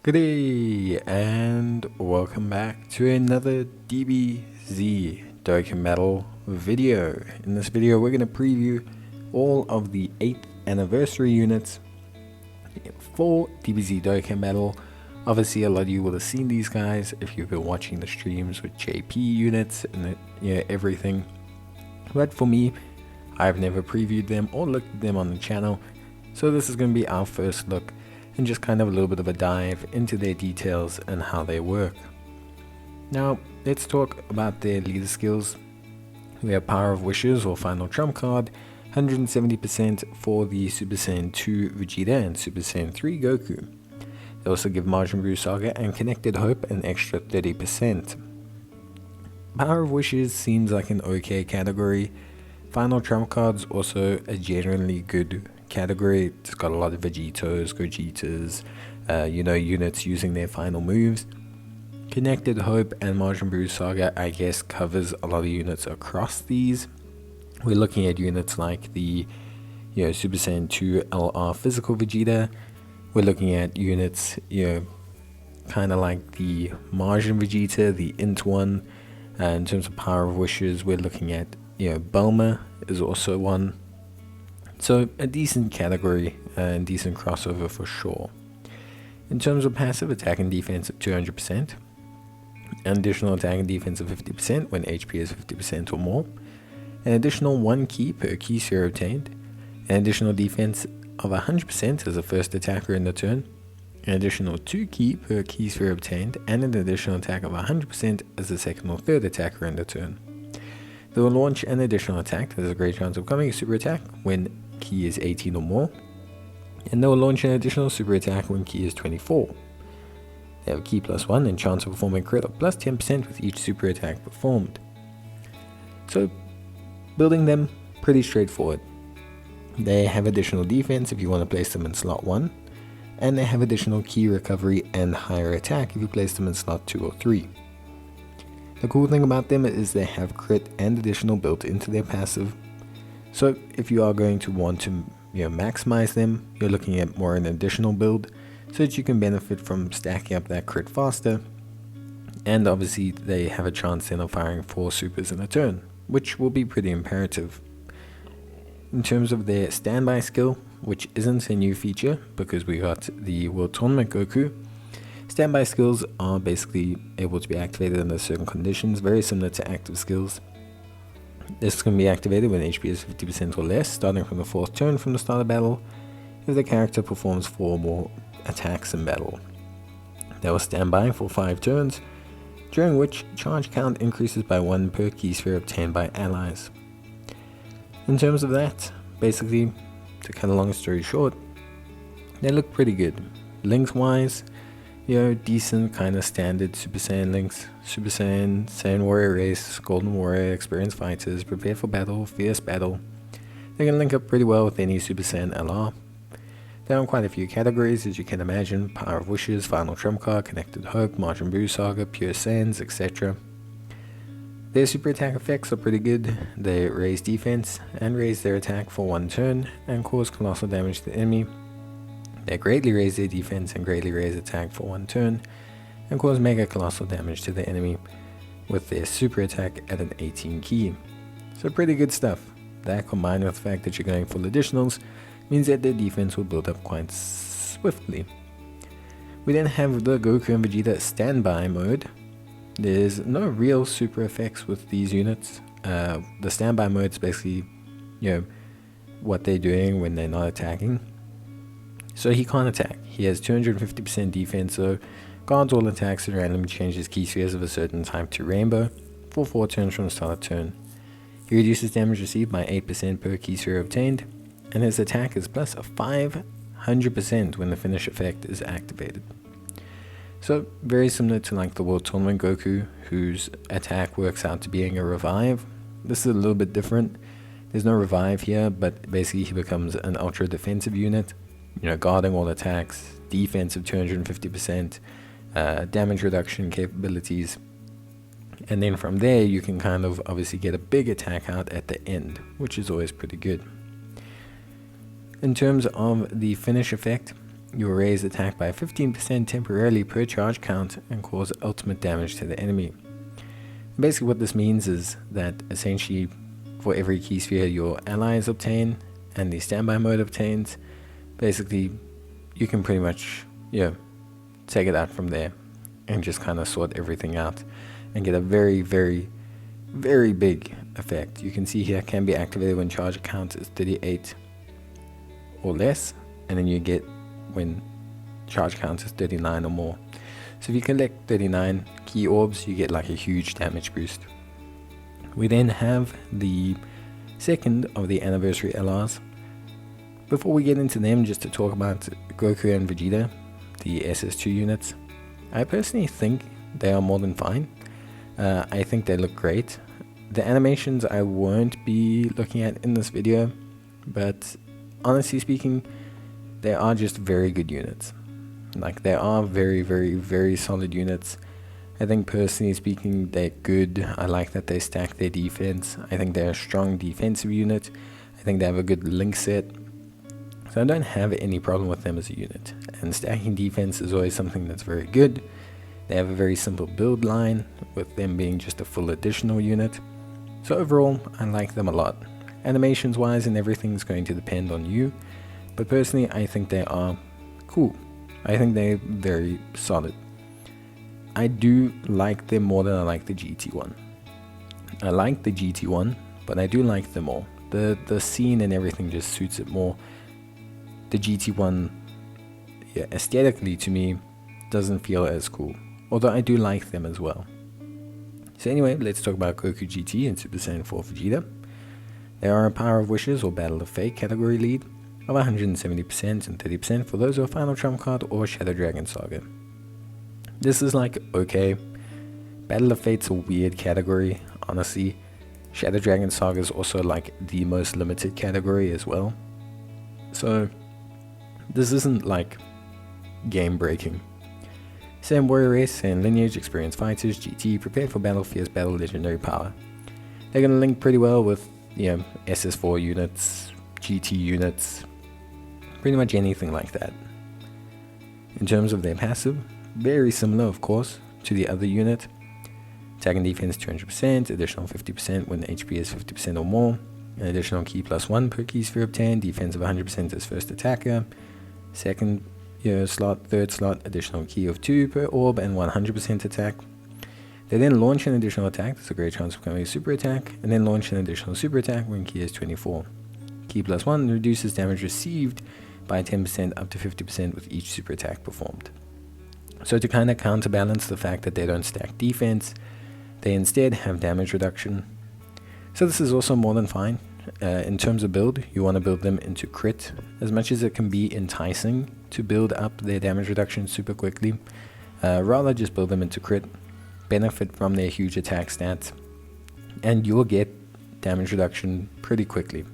Good day, and welcome back to another Dbz Dokkan Metal video. In this video, we're going to preview all of the 8th anniversary units for Dbz Dokkan Metal. Obviously, a lot of you will have seen these guys if you've been watching the streams with JP units and everything. But for me, I've never previewed them or looked at them on the channel, so this is going to be our first look and just kind of a little bit of a dive into their details and how they work. Now, let's talk about their leader skills. We have Power of Wishes or Final Trump card, 170% for the Super Saiyan 2 Vegeta and Super Saiyan 3 Goku. They also give Majin Buu Saga and Connected Hope an extra 30%. Power of Wishes seems like an okay category. Final Trump cards also a generally good category. It's got a lot of Vegetos, Gogetas, units using their final moves. Connected Hope and Majin Buu Saga, I guess, covers a lot of units across these. We're looking at units like the Super Saiyan 2 LR Physical Vegeta. We're looking at units, kind of like the Majin Vegeta, the Int one. In terms of Power of Wishes, we're looking at Bulma is also one. So a decent category and decent crossover for sure. In terms of passive, attack and defense of 200%, an additional attack and defense of 50% when HP is 50% or more, an additional 1 key per key sphere obtained, an additional defense of 100% as a first attacker in the turn, an additional 2 key per key sphere obtained, and an additional attack of 100% as a second or third attacker in the turn. They will launch an additional attack that has a great chance of becoming a super attack when key is 18 or more, and they will launch an additional super attack when key is 24. They have a key +1 and chance of performing crit of +10% with each super attack performed. So, building them, pretty straightforward. They have additional defense if you want to place them in slot 1, and they have additional key recovery and higher attack if you place them in slot 2 or 3. The cool thing about them is they have crit and additional built into their passive. So if you are going to want to maximize them, you're looking at more an additional build so that you can benefit from stacking up that crit faster. And obviously they have a chance then of firing 4 supers in a turn, which will be pretty imperative. In terms of their standby skill, which isn't a new feature because we got the World Tournament Goku, standby skills are basically able to be activated under certain conditions, very similar to active skills. This can be activated when HP is 50% or less, starting from the 4th turn from the start of battle, if the character performs 4 or more attacks in battle. They will stand by for 5 turns, during which charge count increases by 1 per key sphere obtained by allies. In terms of that, basically, to cut a long story short, they look pretty good. Links wise, decent kind of standard Super Saiyan links. Super Saiyan, Saiyan Warrior Race, Golden Warrior, Experienced Fighters, Prepare for Battle, Fierce Battle. They can link up pretty well with any Super Saiyan LR. They're on quite a few categories, as you can imagine: Power of Wishes, Final Trump card, Connected Hope, Majin Buu Saga, Pure Saiyans, etc. Their super attack effects are pretty good. They raise defense and raise their attack for 1 turn and cause colossal damage to the enemy. They greatly raise their defense and greatly raise attack for 1 turn and cause mega colossal damage to the enemy with their super attack at an 18 key. So pretty good stuff. That, combined with the fact that you're going full additionals, means that their defense will build up quite swiftly. We then have the Goku and Vegeta standby mode. There's no real super effects with these units. The standby mode is basically, what they're doing when they're not attacking. So he can't attack. He has 250% defense, so guards all attacks and randomly changes key spheres of a certain type to rainbow for 4 turns from the start of turn. He reduces damage received by 8% per key sphere obtained, and his attack is plus 500% when the finish effect is activated. So very similar to like the World Tournament Goku, whose attack works out to being a revive. This is a little bit different. There's no revive here, but basically he becomes an ultra defensive unit. Guarding all attacks, defense of 250%, damage reduction capabilities, and then from there you can kind of obviously get a big attack out at the end, which is always pretty good. In terms of the finish effect, you'll raise attack by 15% temporarily per charge count and cause ultimate damage to the enemy. Basically what this means is that essentially for every key sphere your allies obtain and the standby mode obtains, basically you can pretty much take it out from there and just kind of sort everything out and get a very, very, very big effect. You can see here can be activated when charge count is 38 or less, and then you get when charge count is 39 or more. So if you collect 39 key orbs, you get like a huge damage boost. We then have the second of the anniversary LRs. Before we get into them, just to talk about Goku and Vegeta, the SS2 units, I personally think they are more than fine. I think they look great. The animations I won't be looking at in this video, but honestly speaking, they are just very good units. Like, they are very, very, very solid units. I think personally speaking, they're good. I like that they stack their defense. I think they're a strong defensive unit. I think they have a good link set. So I don't have any problem with them as a unit. And stacking defense is always something that's very good. They have a very simple build line, with them being just a full additional unit. So overall, I like them a lot. Animations wise and everything's going to depend on you. But personally, I think they are cool. I think they're very solid. I do like them more than I like the GT1. I like the GT1, but I do like them more. The scene and everything just suits it more. The GT1, aesthetically to me, doesn't feel as cool. Although I do like them as well. So anyway, let's talk about Goku GT and Super Saiyan 4 Vegeta. They are a Power of Wishes or Battle of Fate category lead of 170% and 30% for those who are Final Trump Card or Shadow Dragon Saga. This is like okay. Battle of Fate's a weird category, honestly. Shadow Dragon Saga is also like the most limited category as well. So this isn't like game breaking. Saiyan Warrior Race and Lineage Experienced Fighters GT prepared for battle, fierce battle, legendary power. They're going to link pretty well with SS4 units, GT units, pretty much anything like that. In terms of their passive, very similar of course to the other unit. Attack and defense 200%, additional 50% when HP is 50% or more, an additional key +1 per key sphere obtained, defense of 100% as first attacker, second slot, third slot, additional key of 2 per orb and 100% attack. They then launch an additional attack, that's a great chance of becoming a super attack, and then launch an additional super attack when key is 24. Key +1 reduces damage received by 10% up to 50% with each super attack performed. So to kind of counterbalance the fact that they don't stack defense, they instead have damage reduction. So this is also more than fine. In terms of build, you want to build them into crit. As much as it can be enticing to build up their damage reduction super quickly, rather just build them into crit, benefit from their huge attack stats, and you'll get damage reduction pretty quickly.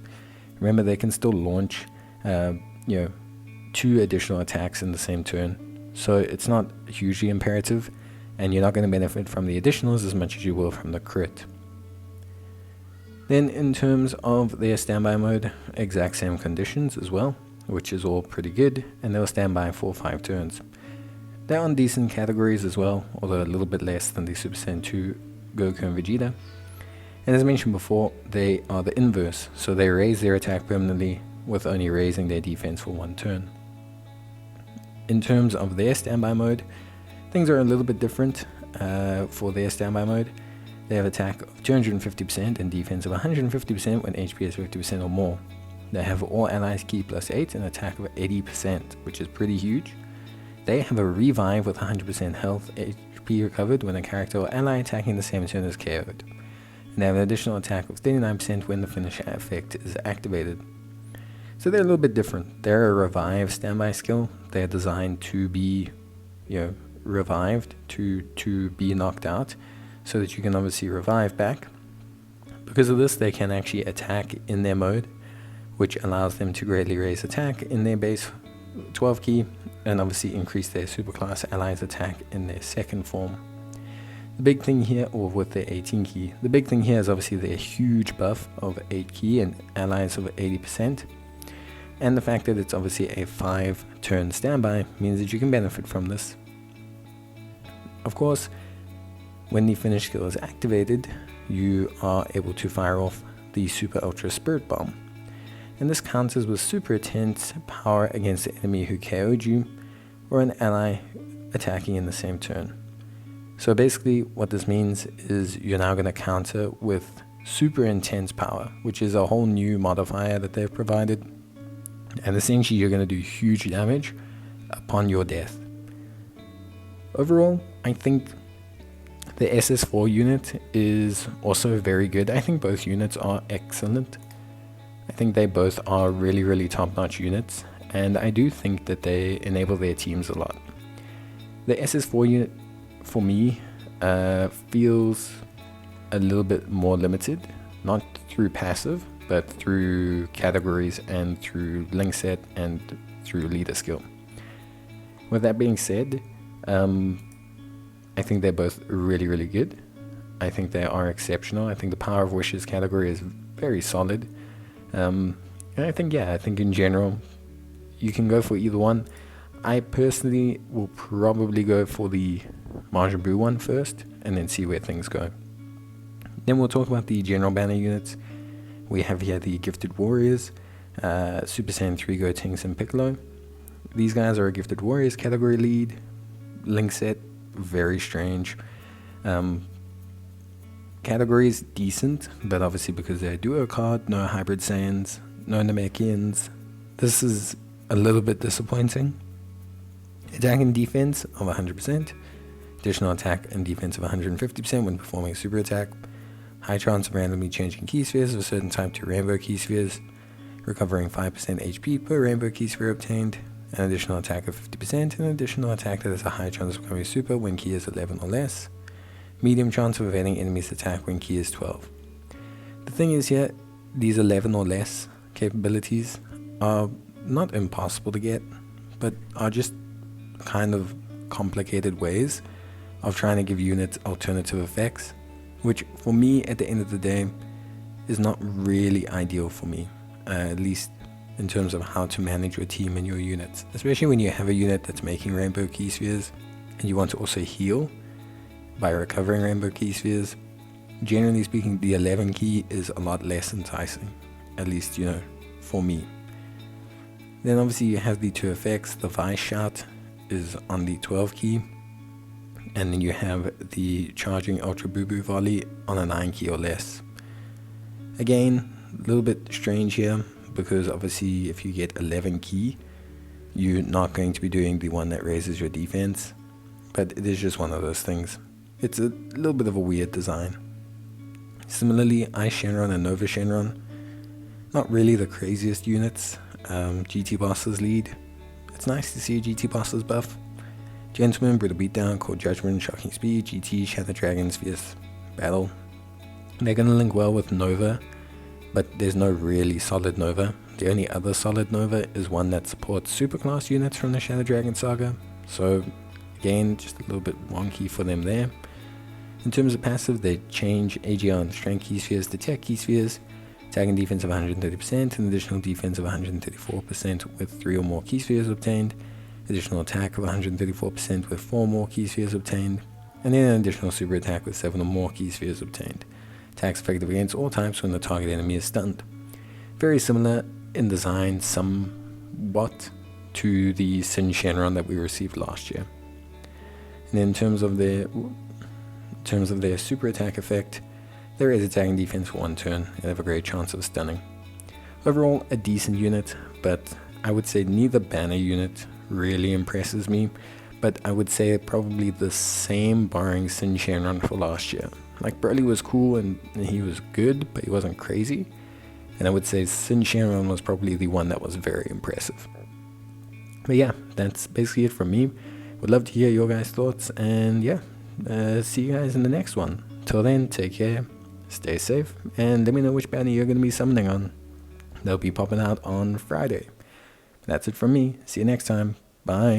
Remember, they can still launch 2 additional attacks in the same turn, so it's not hugely imperative, and you're not going to benefit from the additionals as much as you will from the crit. Then in terms of their standby mode, exact same conditions as well, which is all pretty good, and they'll stand by for 5 turns. They're on decent categories as well, although a little bit less than the Super Saiyan 2 Goku and Vegeta. And as mentioned before, they are the inverse, so they raise their attack permanently with only raising their defense for 1 turn. In terms of their standby mode, things are a little bit different for their standby mode. They have attack of 250% and defense of 150% when HP is 50% or more. They have all allies key +8 and attack of 80%, which is pretty huge. They have a revive with 100% health HP recovered when a character or ally attacking the same turn is KO'd. And they have an additional attack of 39% when the finish effect is activated. So they're a little bit different. They're a revive standby skill. They're designed to be, revived, to be knocked out, so that you can obviously revive back. Because of this, they can actually attack in their mode, which allows them to greatly raise attack in their base 12 key, and obviously increase their superclass allies attack in their second form. The big thing here, or with their 18 key, the big thing here is obviously their huge buff of 8 key and allies of 80%. And the fact that it's obviously a 5-turn standby means that you can benefit from this. Of course, when the finish skill is activated, you are able to fire off the Super Ultra Spirit Bomb. And this counters with super intense power against the enemy who KO'd you, or an ally attacking in the same turn. So basically what this means is you're now going to counter with super intense power, which is a whole new modifier that they've provided. And essentially you're going to do huge damage upon your death. Overall, I think the SS4 unit is also very good. I think both units are excellent. I think they both are really, really top-notch units, and I do think that they enable their teams a lot. The SS4 unit, for me, feels a little bit more limited, not through passive, but through categories and through link set and through leader skill. With that being said, I think they're both really, really good. I think they are exceptional. I think the Power of Wishes category is very solid. And I think in general, you can go for either one. I personally will probably go for the Majin Buu one first, and then see where things go. Then we'll talk about the general banner units. We have here the Gifted Warriors, Super Saiyan 3 Gotenks and Piccolo. These guys are a Gifted Warriors category lead. Link set, very strange. Categories decent, but obviously because they're a duo card, no Hybrid Saiyans, no Namekians, this is a little bit disappointing. Attack and defense of 100%, additional attack and defense of 150% when performing a super attack, high chance of randomly changing key spheres of a certain type to rainbow key spheres, recovering 5% HP per rainbow key sphere obtained, an additional attack of 50%, and an additional attack that has a high chance of becoming super when key is 11 or less, medium chance of evading enemies' attack when key is 12. The thing is here, these 11 or less capabilities are not impossible to get, but are just kind of complicated ways of trying to give units alternative effects, which for me at the end of the day is not really ideal for me, at least in terms of how to manage your team and your units, especially when you have a unit that's making rainbow key spheres and you want to also heal by recovering rainbow key spheres. Generally speaking, the 11 key is a lot less enticing, at least for me. Then obviously you have the two effects. The Vice Shout is on the 12 key, and then you have the Charging Ultra Boo Boo Volley on a 9 key or less. Again, a little bit strange here, because obviously if you get 11 key, you're not going to be doing the one that raises your defense, but it is just one of those things. It's a little bit of a weird design. Similarly, Ice Shenron and Nova Shenron, not really the craziest units. GT Bosses lead. It's nice to see a GT Bosses buff. Gentleman, Brutal Beatdown, Cold Judgment, Shocking Speed, GT, Shadow Dragons, Fierce Battle. They're going to link well with Nova, but there's no really solid Nova. The only other solid Nova is one that supports superclass units from the Shadow Dragon saga. So again, just a little bit wonky for them there. In terms of passive, they change AGR and Strength Key Spheres to Tech Key Spheres, attack and defense of 130%, and additional defense of 134% with 3 or more Key Spheres obtained, additional attack of 134% with 4 more Key Spheres obtained, and then an additional super attack with 7 or more Key Spheres obtained. Attacks effective against all types when the target enemy is stunned. Very similar in design somewhat to the Sin Shenron that we received last year. And in terms of their super attack effect, there is attack and defense for 1 turn and have a great chance of stunning. Overall, a decent unit, but I would say neither banner unit really impresses me, but I would say probably the same barring Sin Shenron for last year. Like, Broly was cool and he was good, but he wasn't crazy, and I would say Sin Shenron was probably the one that was very impressive. But yeah, that's basically it from me. Would love to hear your guys' thoughts, and yeah, see you guys in the next one. Till then, take care, stay safe, and let me know which banner you're going to be summoning on. They'll be popping out on Friday. That's it from me. See you next time. Bye.